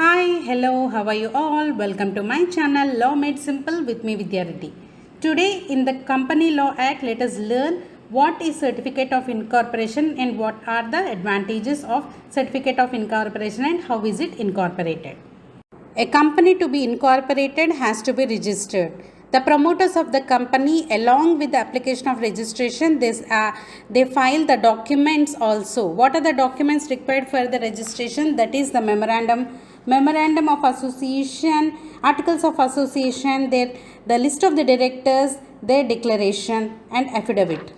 Hi, hello, how are you all? Welcome to my channel Law Made Simple with me Vidya Reddy. Today in the Company Law Act, let us learn what is certificate of incorporation and what are the advantages of certificate of incorporation and how is it incorporated. A company to be incorporated has to be registered. The promoters of the company, along with the application of registration, they file the documents also. What are the documents required for the registration? That is the memorandum of association, articles of association, the list of the directors, their declaration and affidavit.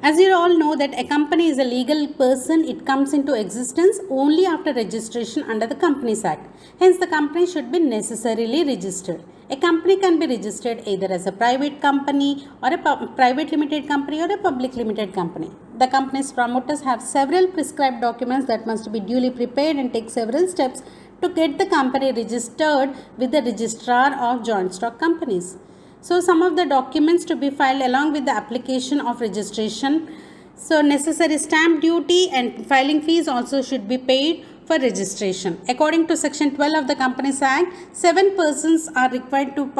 As you all know that a company is a legal person, it comes into existence only after registration under the Companies Act. Hence, the company should be necessarily registered. A company can be registered either as a private company or a private limited company or a public limited company. The company's promoters have several prescribed documents that must be duly prepared and take several steps to get the company registered with the registrar of joint stock companies. So some of the documents to be filed along with the application of registration. So necessary stamp duty and filing fees also should be paid for registration. According to section 12 of the Companies Act, 7 persons are required to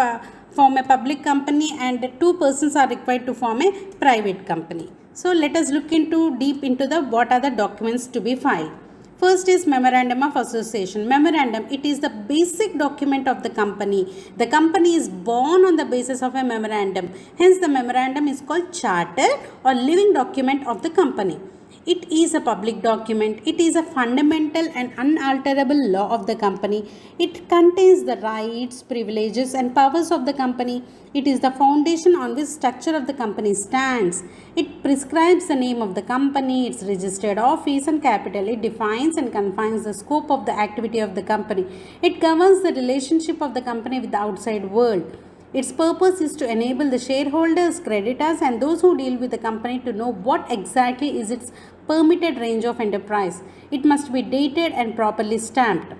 form a public company and 2 persons are required to form a private company. So let us look deep into what are the documents to be filed. First is Memorandum of Association. Memorandum, it is the basic document of the company. The company is born on the basis of a memorandum. Hence, the memorandum is called charter or living document of the company. It is a public document. It is a fundamental and unalterable law of the company. It contains the rights, privileges and powers of the company. It is the foundation on which structure of the company stands. It prescribes the name of the company, its registered office and capital. It defines and confines the scope of the activity of the company. It governs the relationship of the company with the outside world. Its purpose is to enable the shareholders, creditors and those who deal with the company to know what exactly is its permitted range of enterprise. It must be dated and properly stamped.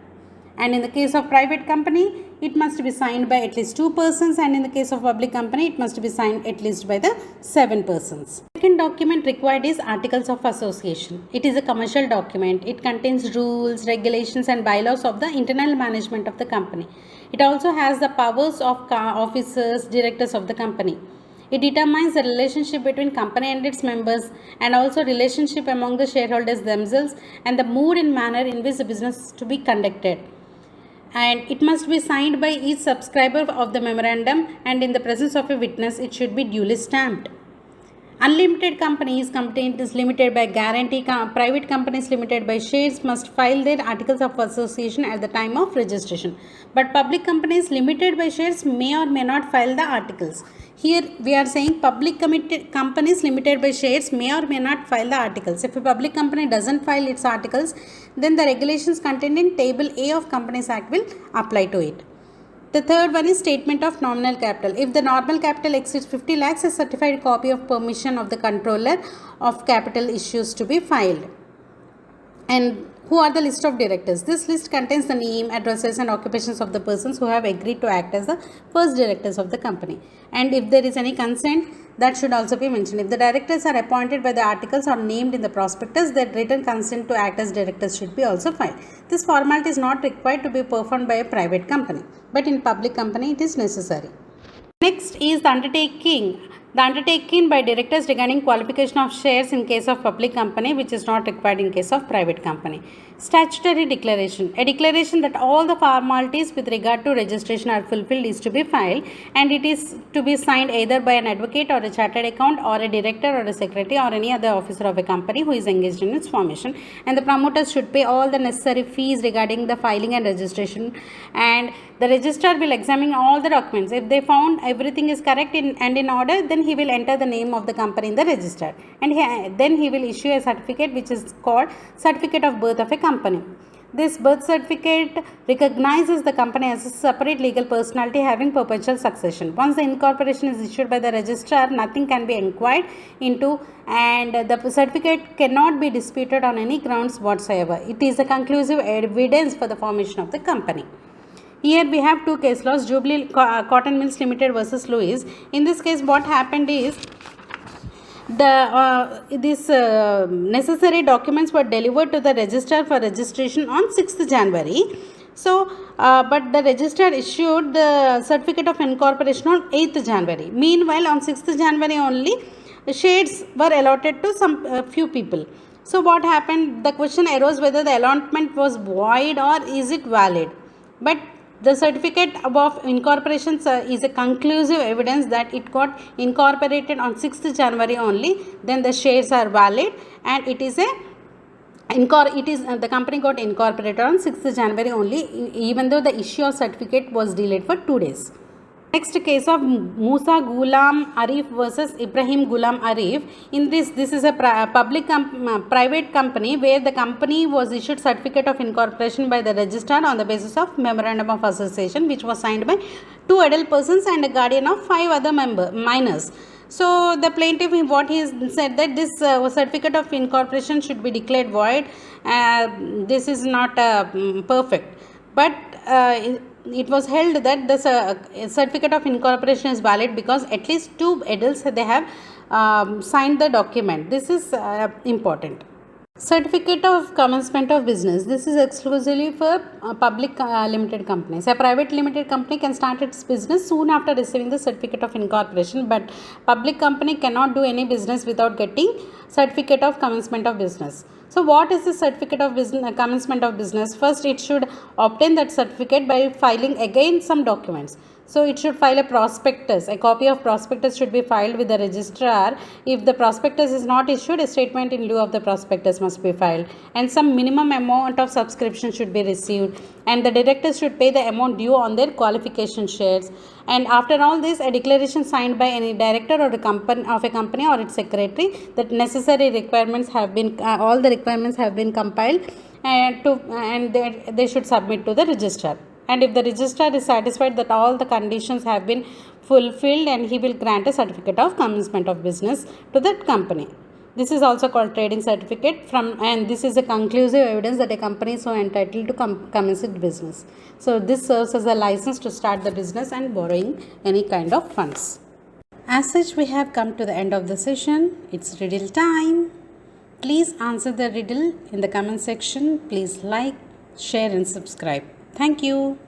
And in the case of private company, it must be signed by at least 2 persons, and in the case of public company, it must be signed at least by the 7 persons. Second document required is Articles of Association. It is a commercial document. It contains rules, regulations and bylaws of the internal management of the company. It also has the powers of officers, directors of the company. It determines the relationship between company and its members and also relationship among the shareholders themselves and the mood and manner in which the business is to be conducted. And it must be signed by each subscriber of the memorandum, and in the presence of a witness it should be duly stamped. Unlimited companies is limited by guarantee. Private companies limited by shares must file their articles of association at the time of registration. But public companies limited by shares may or may not file the articles. Here we are saying public companies limited by shares may or may not file the articles. If a public company doesn't file its articles, then the regulations contained in Table A of Companies Act will apply to it. The third one is statement of nominal capital. If the normal capital exceeds 50 lakhs, a certified copy of permission of the controller of capital issues to be filed. And who are the list of directors? This list contains the name, addresses and occupations of the persons who have agreed to act as the first directors of the company. And if there is any consent, that should also be mentioned. If the directors are appointed by the articles or named in the prospectus, their written consent to act as directors should be also filed. This formality is not required to be performed by a private company, but in public company it is necessary. Next is the undertaking. The undertaking by directors regarding qualification of shares in case of public company, which is not required in case of private company. Statutory declaration. A declaration that all the formalities with regard to registration are fulfilled is to be filed, and it is to be signed either by an advocate or a chartered accountant or a director or a secretary or any other officer of a company who is engaged in its formation. And the promoters should pay all the necessary fees regarding the filing and registration, and the registrar will examine all the documents. If they found everything is correct and in order, then he will enter the name of the company in the register, and then he will issue a certificate which is called Certificate of Birth of a company. This birth certificate recognizes the company as a separate legal personality having perpetual succession. Once the incorporation is issued by the registrar, nothing can be inquired into, and the certificate cannot be disputed on any grounds whatsoever. It is a conclusive evidence for the formation of the company. Here we have 2 case laws, Jubilee Cotton Mills Limited versus Lewis. In this case, what happened is these necessary documents were delivered to the registrar for registration on 6th January. So but the registrar issued the certificate of incorporation on 8th January. Meanwhile, on 6th January only, shares were allotted to some few people. So what happened? The question arose whether the allotment was void or is it valid. But the certificate of incorporation is a conclusive evidence that it got incorporated on 6th January only. Then the shares are valid, and it is the company got incorporated on 6th January only, even though the issue of certificate was delayed for 2 days. Next case of Musa Ghulam Arif versus Ibrahim Ghulam Arif. In this is a private company where the company was issued certificate of incorporation by the registrar on the basis of memorandum of association, which was signed by 2 adult persons and a guardian of 5 other minors. So the plaintiff, what he said, that this certificate of incorporation should be declared void. This is not perfect, but it was held that the certificate of incorporation is valid because at least 2 adults, they have signed the document. This is important. Certificate of commencement of business. This is exclusively for public limited companies. A private limited company can start its business soon after receiving the certificate of incorporation, but public company cannot do any business without getting certificate of commencement of business. So what is the certificate of business, commencement of business? First, it should obtain that certificate by filing again some documents. So it should file a prospectus. A copy of prospectus should be filed with the registrar. If the prospectus is not issued, a statement in lieu of the prospectus must be filed, and some minimum amount of subscription should be received, and the directors should pay the amount due on their qualification shares. And after all this, a declaration signed by any director or a company or its secretary that necessary requirements have been all the requirements have been compiled, and they should submit to the registrar. And if the registrar is satisfied that all the conditions have been fulfilled, and he will grant a certificate of commencement of business to that company. This is also called trading certificate and this is a conclusive evidence that a company is so entitled to commence its business. So this serves as a license to start the business and borrowing any kind of funds. As such, we have come to the end of the session. It's riddle time. Please answer the riddle in the comment section. Please like, share and subscribe. Thank you.